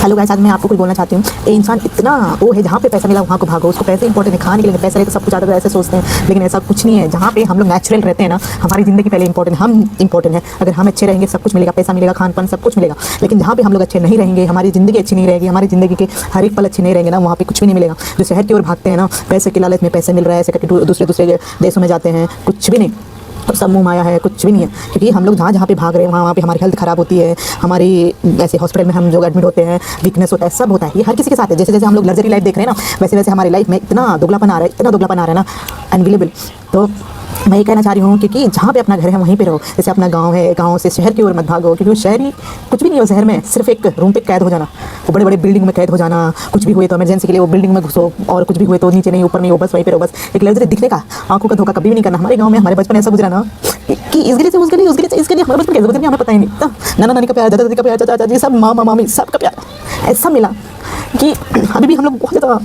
Hello guys, आज मैं आपको कुछ बोलना चाहती हूँ। ये इंसान इतना वो है, जहाँ पे पैसा मिला वहाँ को भागो, उसको पैसे इंपॉर्टेंट है, खाने के लिए पैसे रहे तो सब कुछ आता है, ऐसे सोचते हैं। लेकिन ऐसा कुछ नहीं है। जहाँ पे हम लोग नेचुरल रहते हैं ना, हमारी ज़िंदगी पहले इंपॉर्टेंट, हम इंपॉर्टेंट है। अगर हम अच्छे रहेंगे सब कुछ मिलेगा, पैसा मिलेगा, खान पान सब कुछ मिलेगा। लेकिन जहाँ पे हम लोग अच्छे नहीं रहेंगे, हमारी ज़िंदगी अच्छी नहीं रहेगी, हमारी ज़िंदगी के हर एक पल अच्छे नहीं रहेंगे ना, वहाँ पे कुछ भी नहीं मिलेगा। जो शहर की ओर भागते हैं ना, पैसे के लालच में, पैसे मिल रहा है ऐसे करके दूसरे देशों में जाते हैं, कुछ भी नहीं, सब मुँह माया है, कुछ भी नहीं है। क्योंकि हम लोग जहाँ पे भाग रहे हैं वहाँ पे हमारी हेल्थ ख़राब होती है, हमारी ऐसे हॉस्पिटल में हम जो एडमिट होते हैं, वीकनेस होता है, सब होता है। ये हर किसी के साथ है। जैसे जैसे हम लोग लग्जरी लाइफ देख रहे हैं ना, वैसे वैसे हमारी लाइफ में इतना दुगलापन आ रहा है ना, अनबिलीवेबल। तो मैं ये कहना चाह रही हूँ कि जहाँ पे अपना घर है वहीं पे रहो। जैसे अपना गांव है, गांव से शहर की ओर मत भागो, क्योंकि शहर ही कुछ भी नहीं है। शहर में सिर्फ एक रूम पे कैद हो जाना, वो बड़े बड़े बिल्डिंग में कैद हो जाना, कुछ भी हुए तो इमरजेंसी के लिए वो बिल्डिंग में घुसो, और कुछ भी हुए तो नीचे नहीं ऊपर नहीं हो, बस वहीं पे रहो। बस एक लग्जरी दिखने का, आंखों का धोखा कभी भी नहीं करना। हमारे गाँव में हमारे बचपन ऐसा गुजरा ना कि इस गली से उस गली, उस गली से इस गली, हमारे बचपन कैसे गुजरा हमें पता ही नहीं था। नाना नानी का प्यार, दादा दादी का प्यार, चाचा चाची, सब मामा मामी, सबका प्यार ऐसा मिला कि अभी भी हम लोग बहुत ज़्यादा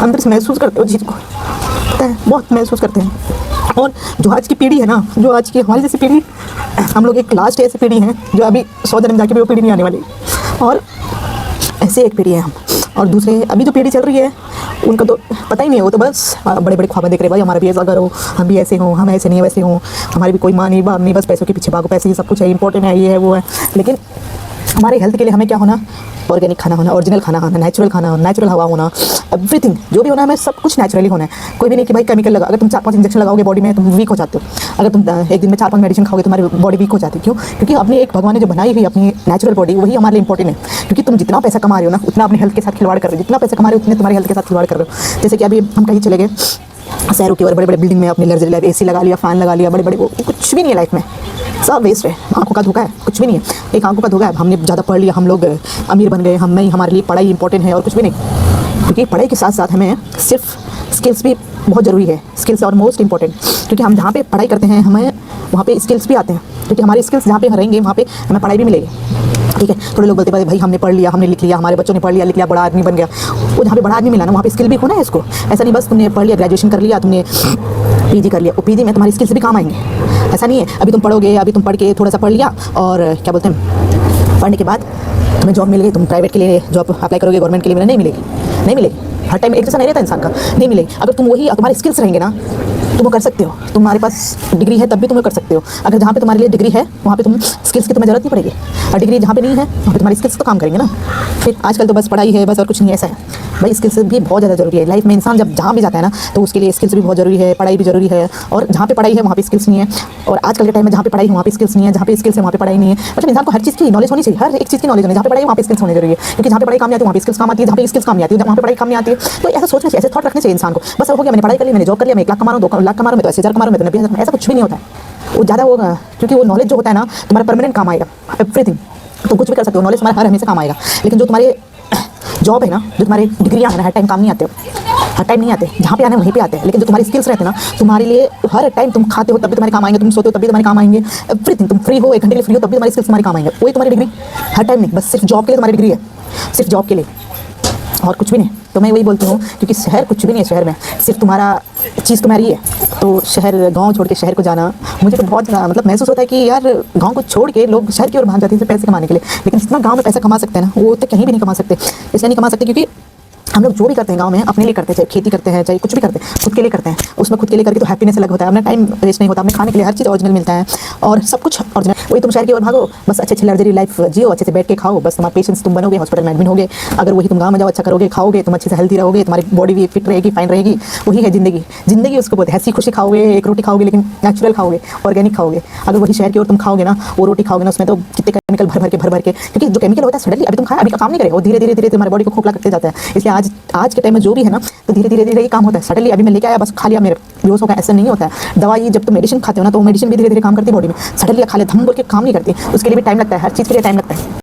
अंदर से महसूस करते हो चीज़ को, पता है, बहुत महसूस करते हैं। और जो आज की पीढ़ी है ना, जो आज की हमारी जैसी पीढ़ी, हम लोग एक लास्ट ऐसी पीढ़ी है जो अभी 100 जन्म जाके भी वो पीढ़ी नहीं आने वाली, और ऐसे एक पीढ़ी है हम। और दूसरे अभी जो पीढ़ी चल रही है उनका तो पता ही नहीं है। वो तो बस बड़े बड़े ख्वाब देख रहे, भाई हमारा भी ऐसा करो, हम भी ऐसे हों, हम ऐसे नहीं वैसे हों, हमारी भी कोई माँ नहीं बाप नहीं, बस पैसों के पीछे भागो, पैसे ही सब कुछ है, इंपॉर्टेंट है, ये है वो है। लेकिन हमारे हेल्थ के लिए हमें क्या होना, ऑर्गेनिक खाना होना, ओरिजिनल खाना होना, नेचुरल खाना होना, नेचुरल हवा होना, एवरीथिंग जो भी होना है हमें सब कुछ नेचुरली होना है। कोई भी नहीं कि भाई केमिकल लगा। अगर तुम 4-5 इंजेक्शन लगाओगे बॉडी में, तुम वीक हो जाते हो। अगर तुम एक दिन में 4-5 मेडिसिन खाओगे, तुम्हारी बॉडी वीक हो जाती है। क्यों? क्योंकि अपनी एक भगवान ने जो बनाई हुई अपनी नेचुरल बॉडी, वही हमारे लिए इंपॉर्टेंट है। क्योंकि तुम जितना पैसा कमा रहे हो ना, उतना अपनी हेल्थ के साथ खिलवाड़ कर रहे हो। जितना पैसा कमा रहे हो उतने तुम्हारी हेल्थ के साथ खिलवाड़ कर रहे हो। जैसे कि अभी हम कहीं चले गए शहरों की ओर, बड़े बड़े बिल्डिंग में अपनी लग्जरी लाइफ, एसी लगा लिया, फैन लगा लिया, बड़े बड़े, वो कुछ भी नहीं है लाइफ में, सब वेस्ट है। आंखों का धोखा है, कुछ भी नहीं है। एक आंखों का धोखा है, हमने ज़्यादा पढ़ लिया, हम लोग अमीर बन गए, हम नहीं, हमारे लिए पढ़ाई इंपॉर्टेंट है और कुछ भी नहीं। क्योंकि पढ़ाई के साथ साथ हमें सिर्फ स्किल्स भी बहुत ज़रूरी है। स्किल्स और मोस्ट इंपॉर्टेंट, क्योंकि हम जहाँ पे पढ़ाई करते हैं हमें वहाँ पे स्किल्स भी आते हैं। क्योंकि हमारी स्किल्स जहाँ पे रहेंगे वहाँ पे हमें पढ़ाई भी मिलेगी। ठीक है, थोड़े लोग बोलते हैं भाई हमने पढ़ लिया, हमने लिख लिया, हमारे बच्चों ने पढ़ लिया लिख लिया, बड़ा आदमी बन गया। वो जहाँ पे बड़ा आदमी मिला ना, वहाँ पे स्किल भी होना है इसको। ऐसा नहीं बस तुमने पढ़ लिया, ग्रेजुएशन कर लिया, तुमने पीजी कर लिया, वो पीजी में तुम्हारी स्किल्स भी काम आएंगे। ऐसा नहीं है अभी तुम पढ़ोगे, अभी तुम पढ़ के थोड़ा सा पढ़ लिया और क्या बोलते हैं, पढ़ने के बाद तुम्हें जॉब मिल गई, तुम प्राइवेट के लिए जॉब अप्लाई करोगे, गवर्नमेंट के लिए नहीं मिलेगी, नहीं मिलेगी। हर टाइम एक जैसा नहीं रहता इंसान का, नहीं मिलेगी। अगर तुम वही तुम्हारे स्किल्स रहेंगे ना, तुम वो कर सकते हो। तुम्हारे पास डिग्री है तब भी तुम वो कर सकते हो। अगर जहाँ पे तुम्हारे लिए डिग्री है वहाँ पे तुम स्किल्स की तुम्हें ज़रूरत नहीं पड़ेगी, और डिग्री जहाँ पे नहीं है वहाँ पे तुम्हारी स्किल्स तो काम करेंगे ना। फिर आजकल तो बस पढ़ाई है बस, और कुछ नहीं। ऐसा है भाई, स्किल्स भी बहुत ज़्यादा ज़रूरी है लाइफ में। इंसान जब जहाँ भी जाता है ना, तो उसके लिए स्किल्स भी बहुत ज़रूरी है, पढ़ाई भी ज़रूरी है। और जहाँ पे पढ़ाई है वहाँ पे स्किल्स नहीं है, और आजकल के टाइम में जहाँ पे पढ़ाई है वहाँ पे स्किल्स नहीं है, जहाँ पे स्किल्स है वहाँ पे पढ़ाई नहीं है। मतलब इंसान को हर चीज़ की नॉलेज होनी चाहिए, हर एक चीज़ की नॉलेज होनी, जहाँ पे पढ़ाई वहाँ पे स्किल्स होनी जरूरी है। क्योंकि जहाँ पे पढ़ाई काम नहीं आती वहाँ पे स्किल्स काम आती है, जहाँ पे स्किल्स काम नहीं आती है वहाँ पे पढ़ाई काम नहीं आती है। तो ऐसा सोचना चाहिए, ऐसे थॉट रखने चाहिए इंसान को। बस हो गया, मैंने पढ़ाई कर ली, मैंने जॉब कर लिया, मैं 1 लाख कमा रहा हूँ, 2 लाख कमा रहा हूँ, मैं तो 80,000 कमा रहा हूँ, मैं तो 90,000, ऐसा कुछ भी नहीं होता है। वो ज़्यादा होगा, क्योंकि वो नॉलेज जो होता है ना तुम्हारा परमानेंट काम आएगा, एवरीथिंग। तो कुछ भी कर सकते हो, नॉलेज हमारा हर हमेशा काम आएगा। लेकिन जो तुम्हारे जॉब है ना, जो तुम्हारी डिग्रियाँ हैं ना, हर टाइम काम नहीं आते, हर टाइम नहीं आते। जहाँ पे आने वहीं पे आते हैं। लेकिन जो तुम्हारी स्किल्स रहते हैं ना, तुम्हारे लिए हर टाइम, तुम खाते हो तब भी तुम्हारे काम आएंगे, तुम सोते हो तब भी तुम्हारे काम आएंगे, एवरीथिंग। तुम फ्री हो 1 घंटे के लिए फ्री हो तब भी तुम्हारी स्किल्स तुम्हारे काम आएंगे। वही तुम्हारी डिग्री हर टाइम नहीं, बस सिर्फ जॉब के लिए तुम्हारी डिग्री है, सिर्फ जॉब के लिए, और कुछ भी नहीं। तो मैं वही बोलती हूँ, क्योंकि शहर कुछ भी नहीं है। शहर में सिर्फ तुम्हारा चीज़ तुम्हारी है। तो शहर, गांव छोड़ के शहर को जाना, मुझे तो बहुत ज़्यादा मतलब महसूस होता है कि यार गांव को छोड़ के लोग शहर की ओर भाग जाते हैं पैसे कमाने के लिए। लेकिन जितना गांव में पैसा कमा सकते हैं ना, वो तो कहीं भी नहीं कमा सकते। इसलिए नहीं कमा सकते क्योंकि हम लोग जो भी करते हैं गांव में अपने लिए करते हैं, चाहे खेती करते हैं, चाहे कुछ भी करते हैं, खुद के लिए करते हैं। उसमें खुद के लिए करके तो हैप्पीनेस अलग होता है, अपना टाइम वेस्ट नहीं होता, अपने खाने के लिए हर चीज़ ओरिजिनल मिलता है और सब कुछ ओरिजिनल। वही तुम शहर की ओर भागो, बस अच्छे लग्जरी लाइफ जियो, अच्छे से बैठ के खाओ, बस तुम्हारा पेशेंस तुम बनोगे, हॉस्पिटल में एडमिट होगे। अगर वही तुम गाँव में जाओ, अच्छा करोगे, खाओगे, तुम अच्छे से हेल्दी रहोगे, तुम्हारी बॉडी भी फिट रहेगी, फाइन रहेगी। वही है ज़िंदगी। ज़िंदगी उसको बोलते हैं, हंसी खुशी खाओगे, एक रोटी खाओगे लेकिन नेचुरल खाओगे, ऑर्गेनिक खाओगे। अगर वही शहर की ओर तुम खाओगे ना, वो रोटी खाओगे ना, उसमें तो कितने केमिकल भर भर के, क्योंकि जो केमिकल होता है सडनली अभी तुम खाए, अभी का काम नहीं करेगा, वो धीरे धीरे तुम्हारी बॉडी को खोखला करते जाता है। इसलिए आज के टाइम में जो भी है ना, तो धीरे धीरे ये काम होता है। सडनली अभी मैं लेके आया, बस खा लिया, मेरे बेहोश हो गया, ऐसा नहीं होता है। दवाई जब तुम मेडिसिन खाते हो ना, तो वो मेडिसिन भी धीरे धीरे काम करती है बॉडी में। सडनली खा लिया धम बोल के काम नहीं करती, उसके लिए भी टाइम लगता है, हर चीज़ के लिए टाइम लगता है।